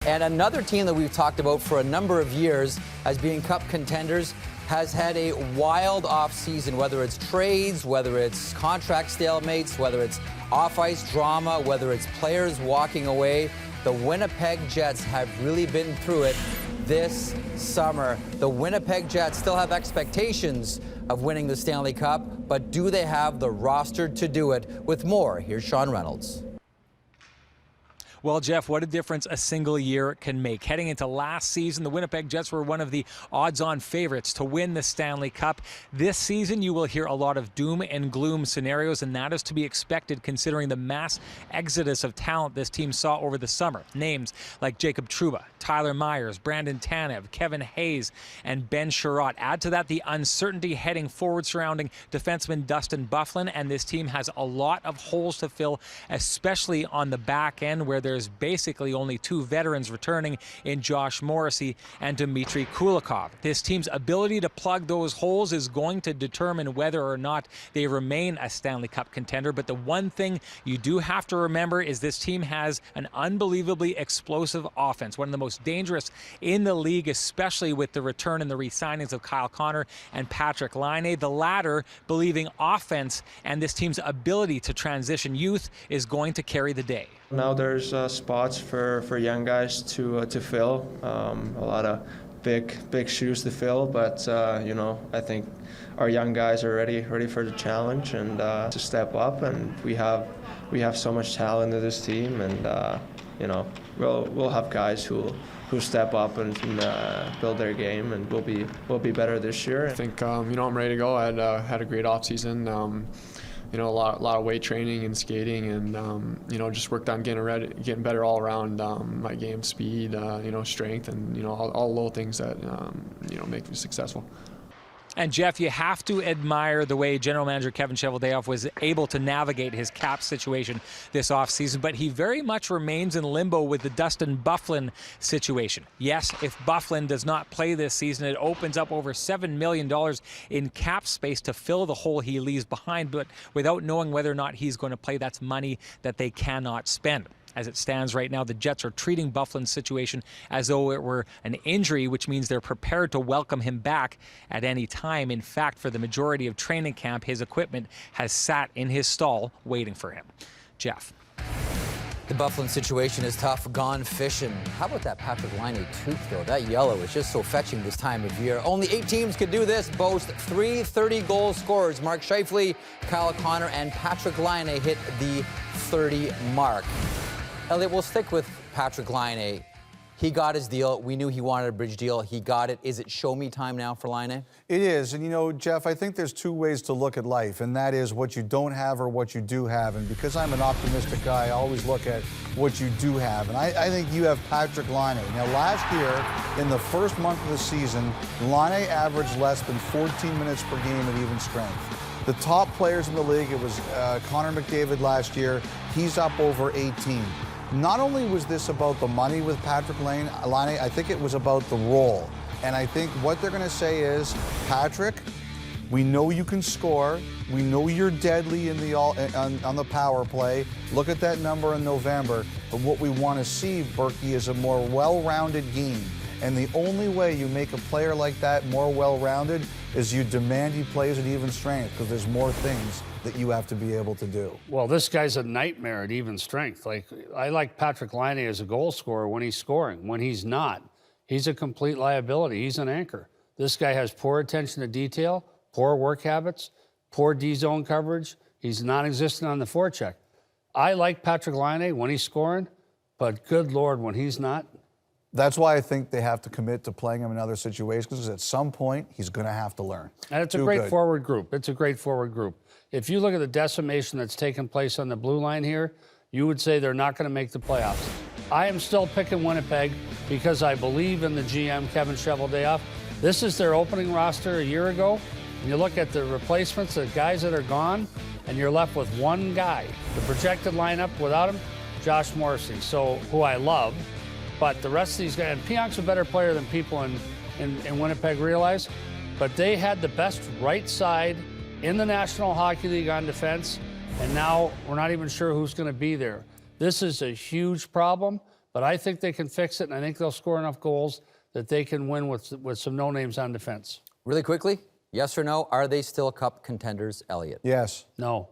And another team that we've talked about for a number of years as being cup contenders has had a wild offseason, whether it's trades, whether it's contract stalemates, whether it's off-ice drama, whether it's players walking away. The Winnipeg Jets have really been through it this summer. The Winnipeg Jets still have expectations of winning the Stanley Cup, but do they have the roster to do it? With more, here's Sean Reynolds. Well, Jeff, what a difference a single year can make. Heading into last season, the Winnipeg Jets were one of the odds-on favorites to win the Stanley Cup. This season, you will hear a lot of doom and gloom scenarios, and that is to be expected considering the mass exodus of talent this team saw over the summer. Names like Jacob Trouba, Tyler Myers, Brandon Tanev, Kevin Hayes, and Ben Sherratt. Add to that the uncertainty heading forward surrounding defenseman Dustin Byfuglien, and this team has a lot of holes to fill, especially on the back end where there's basically only two veterans returning in Josh Morrissey and Dmitry Kulikov. This team's ability to plug those holes is going to determine whether or not they remain a Stanley Cup contender. But the one thing you do have to remember is this team has an unbelievably explosive offense, one of the most dangerous in the league, especially with the return and the re-signings of Kyle Connor and Patrick Laine. The latter believing offense and this team's ability to transition youth is going to carry the day. Now there's spots for young guys to fill, a lot of big shoes to fill, but you know, I think our young guys are ready for the challenge and to step up, and we have so much talent in this team, and you know, we'll have guys who step up and build their game, and we'll be better this year. I think you know, I'm ready to go. I had a great off season. You know, a lot of weight training and skating, and you know, just worked on getting better all around. My game, speed, you know, strength, and you know, all little things that you know, make me successful. And Jeff, you have to admire the way General Manager Kevin Cheveldayoff was able to navigate his cap situation this offseason, but he very much remains in limbo with the Dustin Byfuglien situation. Yes, if Byfuglien does not play this season, it opens up over $7 million in cap space to fill the hole he leaves behind, but without knowing whether or not he's going to play, that's money that they cannot spend. As it stands right now, the Jets are treating Byfuglien's situation as though it were an injury, which means they're prepared to welcome him back at any time. In fact, for the majority of training camp, his equipment has sat in his stall waiting for him. Jeff. The Byfuglien situation is tough. Gone fishing. How about that Patrick Laine tooth, though? That yellow is just so fetching this time of year. Only 8 teams could do this, boast 3 30-goal scorers. Mark Scheifele, Kyle Connor, and Patrick Laine hit the 30 mark. Elliot, we'll stick with Patrick Laine. He got his deal. We knew he wanted a bridge deal. He got it. Is it show me time now for Laine? It is. And, you know, Jeff, I think there's 2 ways to look at life, and that is what you don't have or what you do have. And because I'm an optimistic guy, I always look at what you do have. And I think you have Patrick Laine. Now, last year, in the first month of the season, Laine averaged less than 14 minutes per game at even strength. The top players in the league, it was Connor McDavid last year. He's up over 18. Not only was this about the money with Patrick Laine, I think it was about the role. And I think what they're going to say is, Patrick, we know you can score. We know you're deadly in the on the power play. Look at that number in November. But what we want to see, Berkey, is a more well-rounded game. And the only way you make a player like that more well-rounded is you demand he plays at even strength, because there's more things that you have to be able to do. Well, this guy's a nightmare at even strength. Like, I like Patrick Laine as a goal scorer when he's scoring. When he's not, he's a complete liability. He's an anchor. This guy has poor attention to detail, poor work habits, poor D-zone coverage. He's non-existent on the forecheck. I like Patrick Laine when he's scoring, but good Lord, when he's not. That's why I think they have to commit to playing him in other situations, because at some point, he's going to have to learn. And it's a great forward group. It's a great forward group. If you look at the decimation that's taken place on the blue line here, you would say they're not going to make the playoffs. I am still picking Winnipeg because I believe in the GM, Kevin Cheveldayoff. This is their opening roster a year ago. And you look at the replacements, the guys that are gone, and you're left with one guy. The projected lineup without him, Josh Morrissey, who I love. But the rest of these guys, and Pionk's a better player than people in Winnipeg realize, but they had the best right side in the National Hockey League on defense, and now we're not even sure who's going to be there. This is a huge problem, But I think they can fix it, and I think they'll score enough goals that they can win with some no names on defense. Really quickly, yes or no, are they still Cup contenders, Elliot? Yes. No.